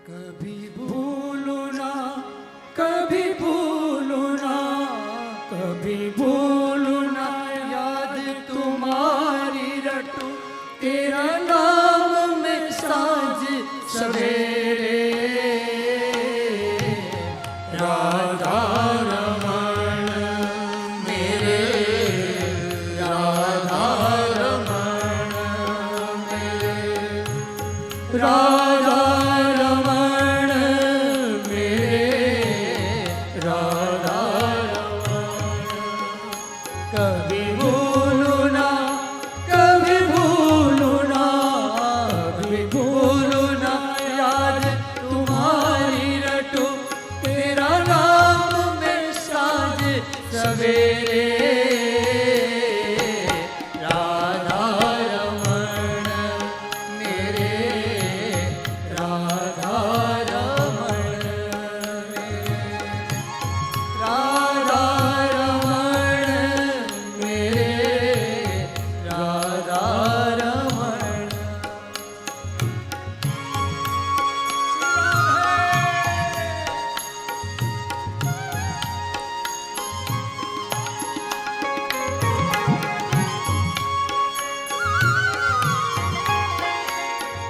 कभी भूलू ना, कभी भूलू ना, कभी भूलू ना याद तुम्हारी रटू, तेरा नाम में सांझ सवेरे। राधा रमण मेरे, राधा रमण मेरे, राधा रमण मेरे, राधा रमण। कभी भूलू ना, कभी भूलू ना, कभी भूलू ना याद तुम्हारी रटू, तेरा नाम में सांझ सवेरे।